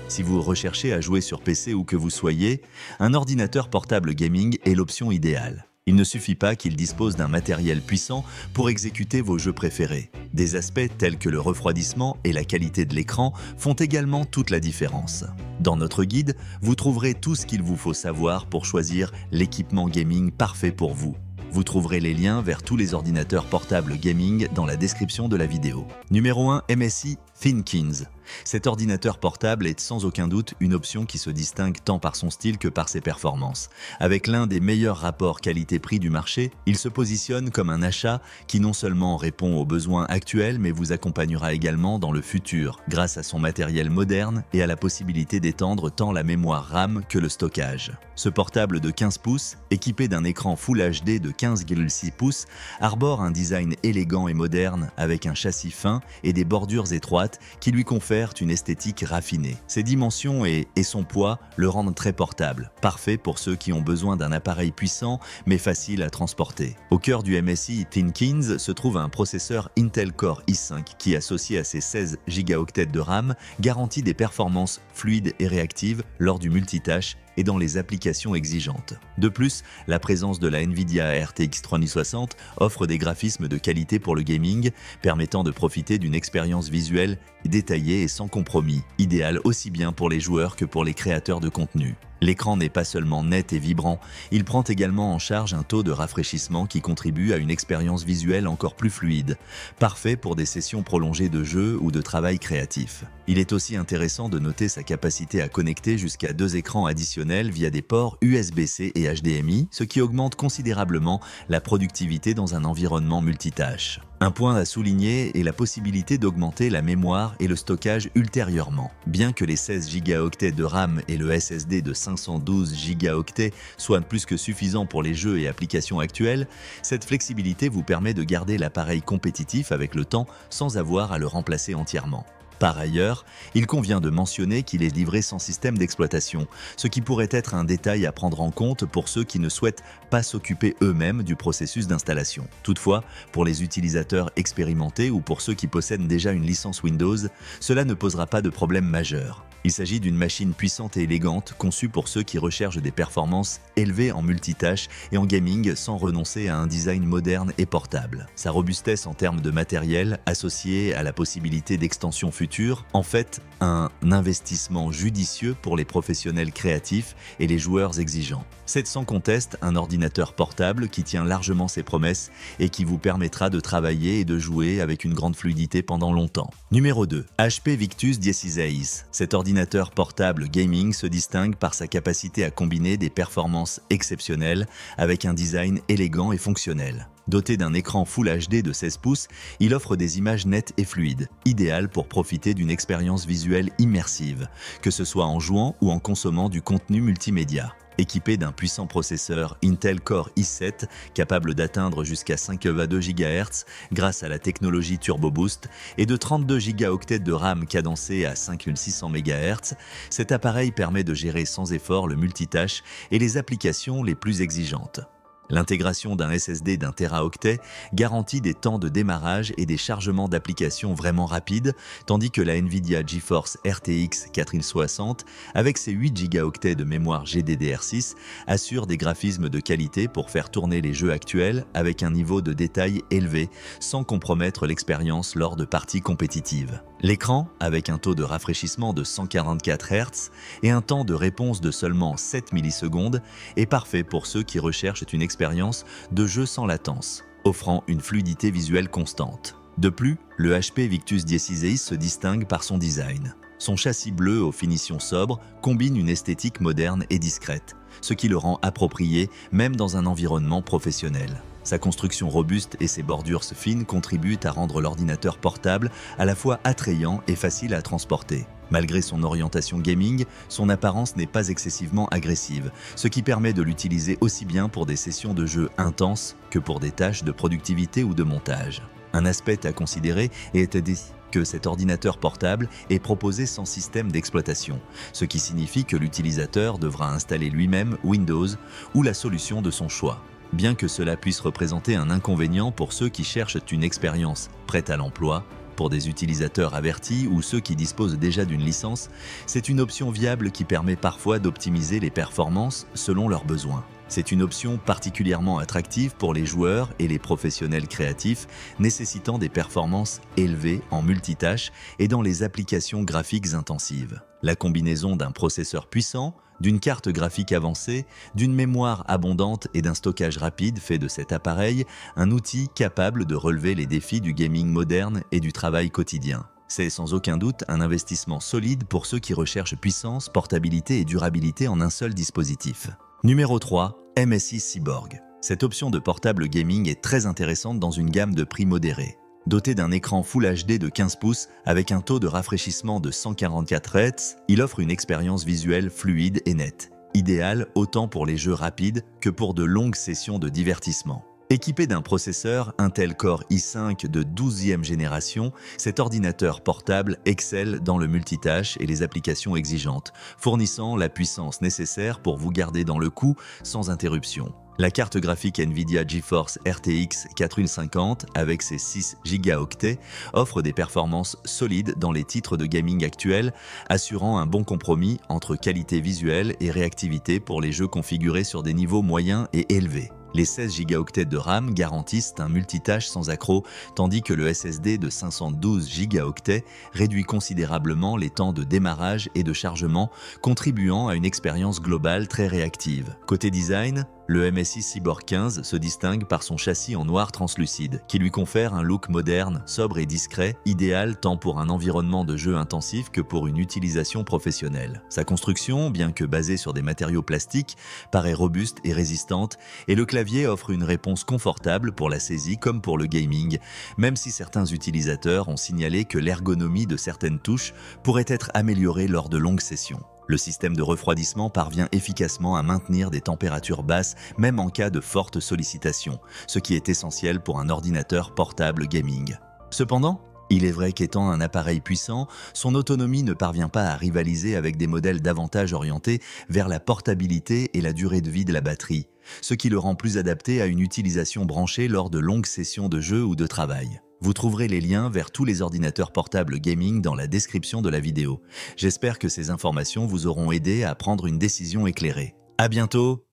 Si vous recherchez à jouer sur PC où que vous soyez, un ordinateur portable gaming est l'option idéale. Il ne suffit pas qu'il dispose d'un matériel puissant pour exécuter vos jeux préférés. Des aspects tels que le refroidissement et la qualité de l'écran font également toute la différence. Dans notre guide, vous trouverez tout ce qu'il vous faut savoir pour choisir l'équipement gaming parfait pour vous. Vous trouverez les liens vers tous les ordinateurs portables gaming dans la description de la vidéo. Numéro 1, MSI ThinKings. Cet ordinateur portable est sans aucun doute une option qui se distingue tant par son style que par ses performances. Avec l'un des meilleurs rapports qualité-prix du marché, il se positionne comme un achat qui non seulement répond aux besoins actuels mais vous accompagnera également dans le futur grâce à son matériel moderne et à la possibilité d'étendre tant la mémoire RAM que le stockage. Ce portable de 15 pouces, équipé d'un écran Full HD de 15,6 pouces, arbore un design élégant et moderne avec un châssis fin et des bordures étroites qui lui confèrent une esthétique raffinée. Ses dimensions et son poids le rendent très portable, parfait pour ceux qui ont besoin d'un appareil puissant mais facile à transporter. Au cœur du MSI ThinKings se trouve un processeur Intel Core i5 qui, associé à ses 16 Go de RAM, garantit des performances fluides et réactives lors du multitâche et dans les applications exigeantes. De plus, la présence de la Nvidia RTX 3060 offre des graphismes de qualité pour le gaming, permettant de profiter d'une expérience visuelle détaillée et sans compromis, idéale aussi bien pour les joueurs que pour les créateurs de contenu. L'écran n'est pas seulement net et vibrant, il prend également en charge un taux de rafraîchissement qui contribue à une expérience visuelle encore plus fluide, parfait pour des sessions prolongées de jeu ou de travail créatif. Il est aussi intéressant de noter sa capacité à connecter jusqu'à 2 écrans additionnels via des ports USB-C et HDMI, ce qui augmente considérablement la productivité dans un environnement multitâche. Un point à souligner est la possibilité d'augmenter la mémoire et le stockage ultérieurement. Bien que les 16 Go de RAM et le SSD de 512 Go soient plus que suffisants pour les jeux et applications actuelles, cette flexibilité vous permet de garder l'appareil compétitif avec le temps sans avoir à le remplacer entièrement. Par ailleurs, il convient de mentionner qu'il est livré sans système d'exploitation, ce qui pourrait être un détail à prendre en compte pour ceux qui ne souhaitent pas s'occuper eux-mêmes du processus d'installation. Toutefois, pour les utilisateurs expérimentés ou pour ceux qui possèdent déjà une licence Windows, cela ne posera pas de problème majeur. Il s'agit d'une machine puissante et élégante, conçue pour ceux qui recherchent des performances élevées en multitâche et en gaming sans renoncer à un design moderne et portable. Sa robustesse en termes de matériel, associée à la possibilité d'extension future, en fait un investissement judicieux pour les professionnels créatifs et les joueurs exigeants. C'est sans conteste un ordinateur portable qui tient largement ses promesses et qui vous permettra de travailler et de jouer avec une grande fluidité pendant longtemps. Numéro 2. HP Victus Dieciséis. Cet ordinateur portable gaming se distingue par sa capacité à combiner des performances exceptionnelles avec un design élégant et fonctionnel. Doté d'un écran Full HD de 16 pouces, il offre des images nettes et fluides, idéales pour profiter d'une expérience visuelle immersive, que ce soit en jouant ou en consommant du contenu multimédia. Équipé d'un puissant processeur Intel Core i7 capable d'atteindre jusqu'à 5,2 GHz grâce à la technologie Turbo Boost et de 32 Go de RAM cadencé à 5600 MHz, cet appareil permet de gérer sans effort le multitâche et les applications les plus exigeantes. L'intégration d'un SSD d'1 Teraoctet garantit des temps de démarrage et des chargements d'applications vraiment rapides, tandis que la Nvidia GeForce RTX 4060, avec ses 8 Go de mémoire GDDR6, assure des graphismes de qualité pour faire tourner les jeux actuels avec un niveau de détail élevé, sans compromettre l'expérience lors de parties compétitives. L'écran, avec un taux de rafraîchissement de 144 Hz et un temps de réponse de seulement 7 millisecondes, est parfait pour ceux qui recherchent une expérience de jeu sans latence, offrant une fluidité visuelle constante. De plus, le HP Victus Dieciséis se distingue par son design. Son châssis bleu aux finitions sobres combine une esthétique moderne et discrète, ce qui le rend approprié même dans un environnement professionnel. Sa construction robuste et ses bordures fines contribuent à rendre l'ordinateur portable à la fois attrayant et facile à transporter. Malgré son orientation gaming, son apparence n'est pas excessivement agressive, ce qui permet de l'utiliser aussi bien pour des sessions de jeu intenses que pour des tâches de productivité ou de montage. Un aspect à considérer est que cet ordinateur portable est proposé sans système d'exploitation, ce qui signifie que l'utilisateur devra installer lui-même Windows ou la solution de son choix. Bien que cela puisse représenter un inconvénient pour ceux qui cherchent une expérience prête à l'emploi, pour des utilisateurs avertis ou ceux qui disposent déjà d'une licence, c'est une option viable qui permet parfois d'optimiser les performances selon leurs besoins. C'est une option particulièrement attractive pour les joueurs et les professionnels créatifs nécessitant des performances élevées en multitâches et dans les applications graphiques intensives. La combinaison d'un processeur puissant, d'une carte graphique avancée, d'une mémoire abondante et d'un stockage rapide fait de cet appareil un outil capable de relever les défis du gaming moderne et du travail quotidien. C'est sans aucun doute un investissement solide pour ceux qui recherchent puissance, portabilité et durabilité en un seul dispositif. Numéro 3, MSI Cyborg. Cette option de portable gaming est très intéressante dans une gamme de prix modérés. Doté d'un écran Full HD de 15 pouces avec un taux de rafraîchissement de 144 Hz, il offre une expérience visuelle fluide et nette, idéale autant pour les jeux rapides que pour de longues sessions de divertissement. Équipé d'un processeur Intel Core i5 de 12e génération, cet ordinateur portable excelle dans le multitâche et les applications exigeantes, fournissant la puissance nécessaire pour vous garder dans le coup sans interruption. La carte graphique Nvidia GeForce RTX 4050 avec ses 6 Go offre des performances solides dans les titres de gaming actuels, assurant un bon compromis entre qualité visuelle et réactivité pour les jeux configurés sur des niveaux moyens et élevés. Les 16 Go de RAM garantissent un multitâche sans accroc, tandis que le SSD de 512 Go réduit considérablement les temps de démarrage et de chargement, contribuant à une expérience globale très réactive. Côté design, le MSI Cyborg 15 se distingue par son châssis en noir translucide, qui lui confère un look moderne, sobre et discret, idéal tant pour un environnement de jeu intensif que pour une utilisation professionnelle. Sa construction, bien que basée sur des matériaux plastiques, paraît robuste et résistante, et le clavier offre une réponse confortable pour la saisie comme pour le gaming, même si certains utilisateurs ont signalé que l'ergonomie de certaines touches pourrait être améliorée lors de longues sessions. Le système de refroidissement parvient efficacement à maintenir des températures basses même en cas de forte sollicitation, ce qui est essentiel pour un ordinateur portable gaming. Cependant, il est vrai qu'étant un appareil puissant, son autonomie ne parvient pas à rivaliser avec des modèles davantage orientés vers la portabilité et la durée de vie de la batterie, ce qui le rend plus adapté à une utilisation branchée lors de longues sessions de jeu ou de travail. Vous trouverez les liens vers tous les ordinateurs portables gaming dans la description de la vidéo. J'espère que ces informations vous auront aidé à prendre une décision éclairée. À bientôt